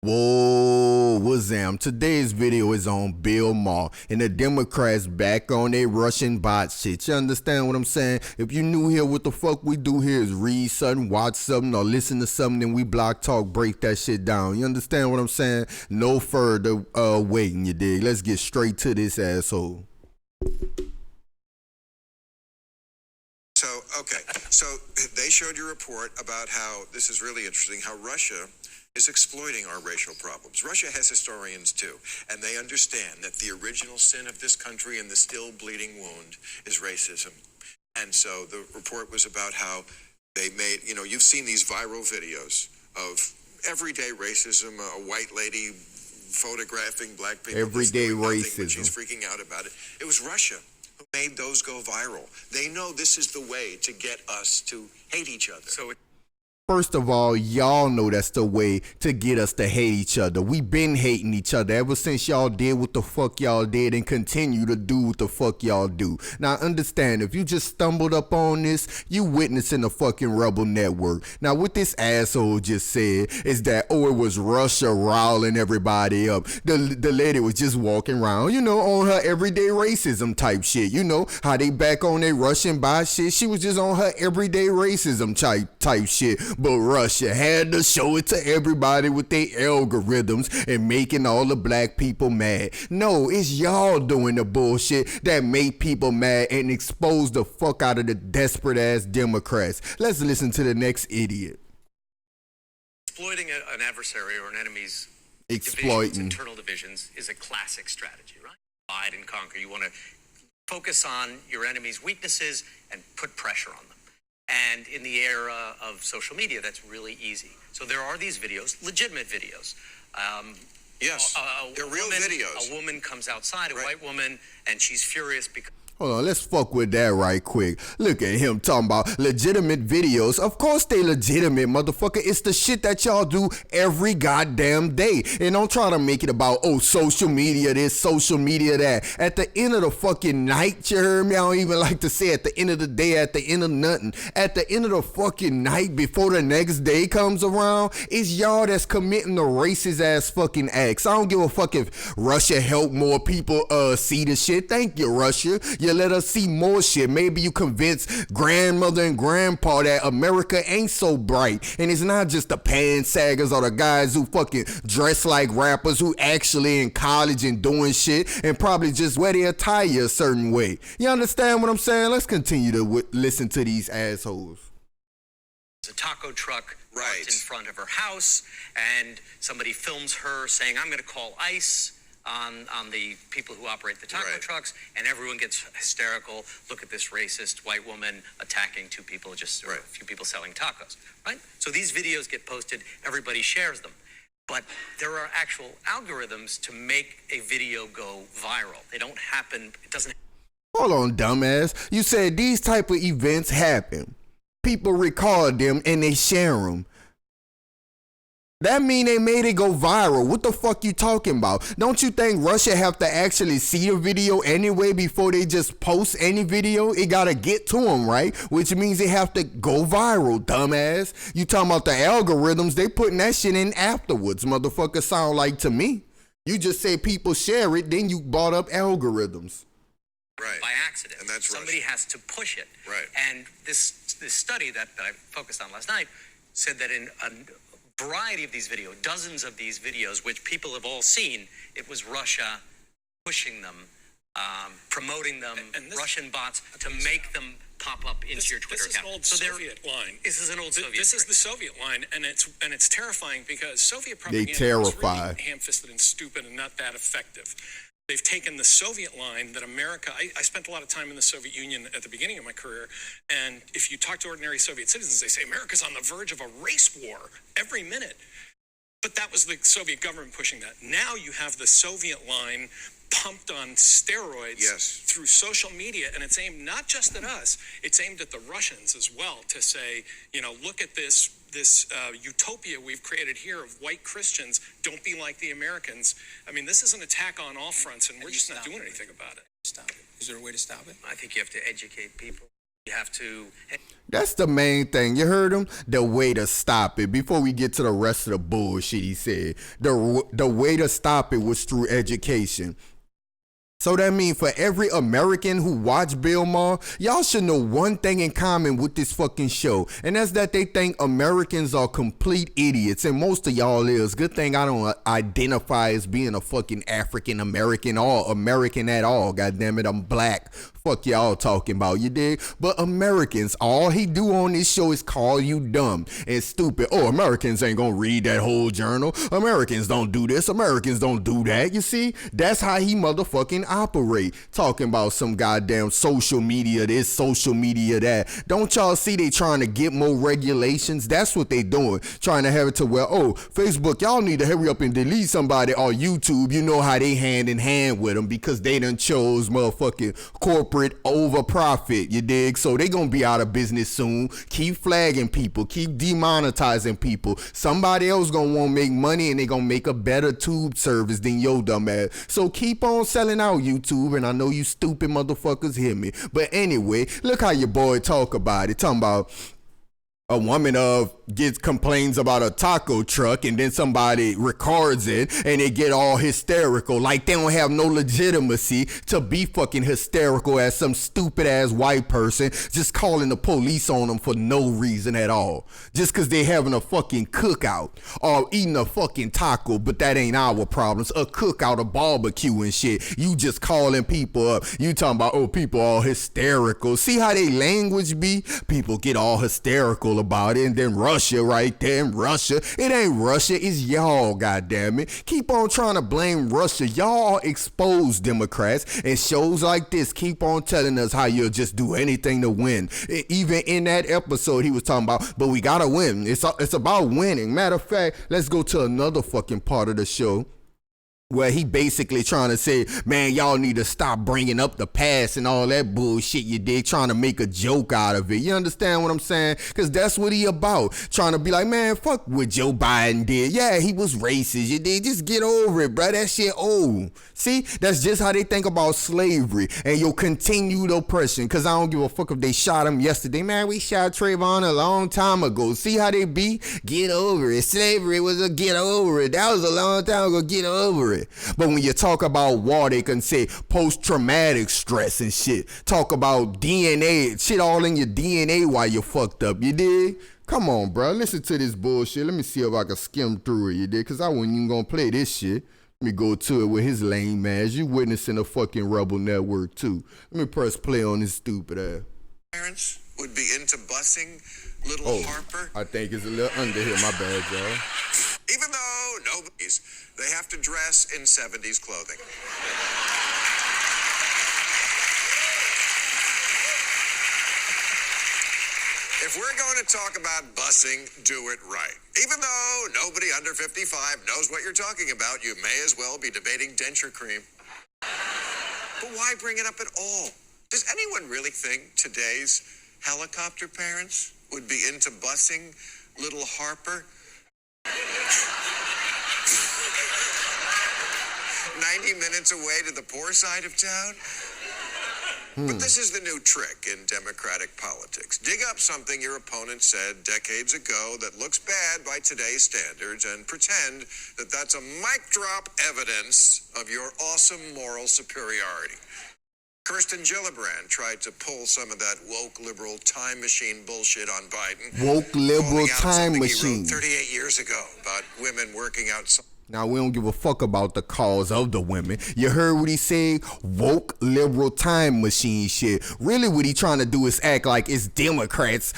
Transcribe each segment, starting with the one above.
Whoa, Wazam. Today's video is on Bill Maher and the Democrats back on their Russian bot shit. You understand what I'm saying? If you new here, what the fuck we do here is read something, watch something, or listen to something, then we block talk, break that shit down. You understand what I'm saying? No further waiting, you dig? Let's get straight to this asshole. So they showed your report about how, this is really interesting, how Russia is exploiting our racial problems. Russia has historians too, and they understand that the original sin of this country and the still bleeding wound is racism. And so the report was about how they made, you've seen these viral videos of everyday racism, a white lady photographing black people. Everyday racism. She's freaking out about it. It was Russia who made those go viral. They know this is the way to get us to hate each other. First of all, y'all know that's the way to get us to hate each other. We been hating each other ever since y'all did what the fuck y'all did and continue to do what the fuck y'all do. Now understand, if you just stumbled up on this, you witnessing the fucking rebel network. Now what this asshole just said is that, oh, it was Russia riling everybody up. The lady was just walking around, on her everyday racism type shit. You know how they back on their Russian bot shit? She was just on her everyday racism type shit. But Russia had to show it to everybody with their algorithms and making all the black people mad. No, it's y'all doing the bullshit that made people mad and exposed the fuck out of the desperate ass Democrats. Let's listen to the next idiot. Exploiting an adversary or an enemy's internal divisions is a classic strategy, right? Divide and conquer. You want to focus on your enemy's weaknesses and put pressure on them. And in the era of social media, that's really easy. So there are these videos, legitimate videos. Yes, they're real videos. A woman comes outside, a white woman, and she's furious because... Hold on, let's fuck with that right quick. Look at him talking about legitimate videos. Of course they legitimate, motherfucker. It's the shit that y'all do every goddamn day. And don't try to make it about, oh, social media this, social media that. At the end of the fucking night, you heard me? I don't even like to say at the end of the day, at the end of nothing. At the end of the fucking night before the next day comes around, it's y'all that's committing the racist ass fucking acts. I don't give a fuck if Russia helped more people see the shit. Thank you, Russia. You let us see more shit. Maybe you convince grandmother and grandpa that America ain't so bright. And it's not just the pansaggers or the guys who fucking dress like rappers who actually in college and doing shit and probably just wear their attire a certain way. You understand what I'm saying? Let's continue to listen to these assholes. There's a taco truck parked in front of her house, and somebody films her saying, I'm going to call ICE on the people who operate the taco trucks, and everyone gets hysterical. Look at this racist white woman attacking two people, just a few people selling tacos, right? So these videos get posted, everybody shares them. But there are actual algorithms to make a video go viral. They don't happen, it doesn't... Hold on, dumbass. You said these type of events happen. People record them and they share them. That mean they made it go viral. What the fuck you talking about? Don't you think Russia have to actually see the video anyway before they just post any video? It gotta get to them, right? Which means they have to go viral, dumbass. You talking about the algorithms, they putting that shit in afterwards, motherfucker, sound like to me. You just say people share it, then you brought up algorithms. Right. By accident. And that's somebody has to push it. Right. And this study that I focused on last night said that in a variety of these videos, dozens of these videos, which people have all seen, it was Russia pushing them, promoting them, and Russian bots to make them pop up into your Twitter account. This is an old Soviet line. This is an old Soviet. This is the Soviet line, and it's terrifying because Soviet propaganda was really ham-fisted and stupid and not that effective. They've taken the Soviet line that America... I spent a lot of time in the Soviet Union at the beginning of my career, and if you talk to ordinary Soviet citizens, they say America's on the verge of a race war every minute. But that was the Soviet government pushing that. Now you have the Soviet line pumped on steroids through social media, and it's aimed not just at us, it's aimed at the Russians as well, to say, look at this utopia we've created here of white Christians. Don't be like the Americans. I mean, this is an attack on all fronts, and we're just not doing anything about it. Stop it. Is there a way to stop it? I think you have to educate people. You have to. That's the main thing. You heard him? The way to stop it. Before we get to the rest of the bullshit he said, the way to stop it was through education. So that means for every American who watch Bill Maher, y'all should know one thing in common with this fucking show. And that's that they think Americans are complete idiots. And most of y'all is. Good thing I don't identify as being a fucking African American or American at all. God damn it, I'm black. Fuck y'all talking about, you dig? But Americans, all he do on this show is call you dumb and stupid. Oh, Americans ain't gonna read that whole journal. Americans don't do this. Americans don't do that. You see? That's how he motherfucking operate. Talking about some goddamn social media this, social media that. Don't y'all see they trying to get more regulations? That's what they doing. Trying to have it to where, oh, Facebook, y'all need to hurry up and delete somebody, or YouTube, you know how they hand in hand with them because they done chose motherfucking corporate over profit, you dig? So they gonna be out of business soon. Keep flagging people, keep demonetizing people. Somebody else gonna want to make money and they gonna make a better tube service than your dumb ass. So keep on selling out, YouTube, and I know you stupid motherfuckers hear me. But anyway, look how your boy talk about it. Talking about a woman complains about a taco truck, and then somebody records it and they get all hysterical, like they don't have no legitimacy to be fucking hysterical as some stupid ass white person just calling the police on them for no reason at all, just because they having a fucking cookout or eating a fucking taco. But that ain't our problems. A cookout, a barbecue and shit, you just calling people up. You talking about, oh, people all hysterical. See how they language be? People get all hysterical about it. And then Russia right there, in Russia, it ain't Russia, it's y'all, goddammit. Keep on trying to blame Russia. Y'all expose Democrats, and shows like this keep on telling us how you'll just do anything to win. Even in that episode he was talking about, but we gotta win. It's about winning. Matter of fact, let's go to another fucking part of the show where he basically trying to say, man, y'all need to stop bringing up the past and all that bullshit you did, trying to make a joke out of it. You understand what I'm saying? Because that's what he about. Trying to be like, man, fuck what Joe Biden did. Yeah, he was racist. You did. Just get over it, bro. That shit old. See? That's just how they think about slavery and your continued oppression. Because I don't give a fuck if they shot him yesterday. Man, we shot Trayvon a long time ago. See how they be? Get over it. Slavery was a get over it. That was a long time ago. Get over it. But when you talk about war, they can say post-traumatic stress and shit. Talk about DNA, shit all in your DNA while you're fucked up, you dig? Come on, bro. Listen to this bullshit. Let me see if I can skim through it, you dig? Because I wasn't even going to play this shit. Let me go to it with his lame ass. You witnessing a fucking rebel network, too. Let me press play on this stupid ass. Parents would be into busing little Harper. I think it's a little under here. My bad, y'all. Even though nobody's, they have to dress in 70s clothing. If we're going to talk about busing, do it right. Even though nobody under 55 knows what you're talking about, you may as well be debating denture cream. But why bring it up at all? Does anyone really think today's helicopter parents would be into busing little Harper? 90 minutes away to the poor side of town? But this is the new trick in Democratic politics. Dig up something your opponent said decades ago that looks bad by today's standards and pretend that that's a mic drop evidence of your awesome moral superiority. Kirsten Gillibrand tried to pull some of that woke liberal time machine bullshit on Biden. Woke liberal time machine. He wrote 38 years ago about women working outside. Now, we don't give a fuck about the cause of the women. You heard what he said? Woke liberal time machine shit. Really what he trying to do is act like it's Democrats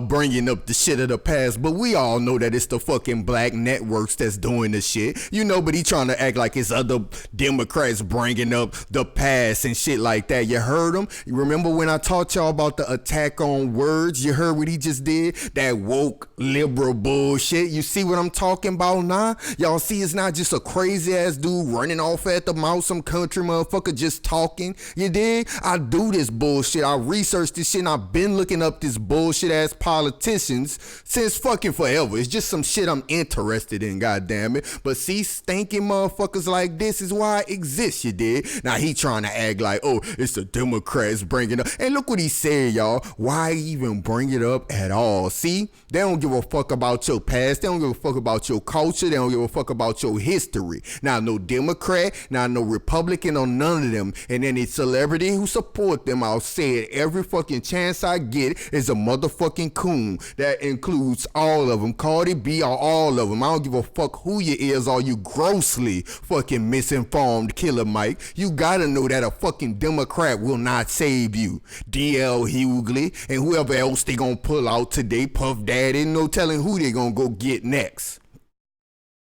bringing up the shit of the past. But we all know that it's the fucking black networks that's doing the shit. You know, but he trying to act like it's other Democrats bringing up the past and shit like that. You heard him? You remember when I taught y'all about the attack on words? You heard what he just did? That woke liberal bullshit. You see what I'm talking about now? Y'all see it's not not just a crazy ass dude running off at the mouth, some country motherfucker just talking. You dig? I do this bullshit. I research this shit and I've been looking up this bullshit ass politicians since fucking forever. It's just some shit I'm interested in, goddamn it. But see, stinking motherfuckers like this is why I exist, you dig? Now he trying to act like, oh, it's the Democrats bringing it up. And look what he said, y'all. Why even bring it up at all? See, they don't give a fuck about your past. They don't give a fuck about your culture. They don't give a fuck about your history. Now, no Democrat, now no Republican or none of them. And any celebrity who support them, I'll say it every fucking chance I get, is a motherfucking coon. That includes all of them. Cardi B or all of them. I don't give a fuck who you is or you grossly fucking misinformed Killer Mike. You gotta know that a fucking Democrat will not save you. DL Hughley and whoever else they gonna pull out today, Puff Daddy, no telling who they gonna go get next.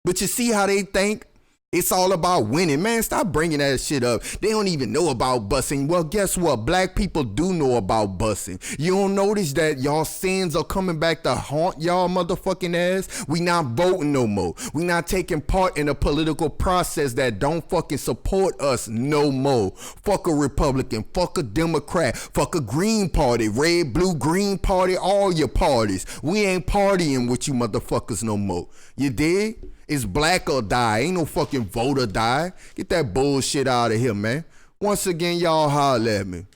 But you see how they think? It's all about winning. Man, stop bringing that shit up. They don't even know about busing. Well, guess what? Black people do know about busing. You don't notice that y'all sins are coming back to haunt y'all motherfucking ass? We not voting no more. We not taking part in a political process that don't fucking support us no more. Fuck a Republican. Fuck a Democrat. Fuck a Green Party. Red, blue, green party. All your parties. We ain't partying with you motherfuckers no more. You dig? It's black or die. Ain't no fucking vote or die. Get that bullshit out of here, man. Once again, y'all holler at me.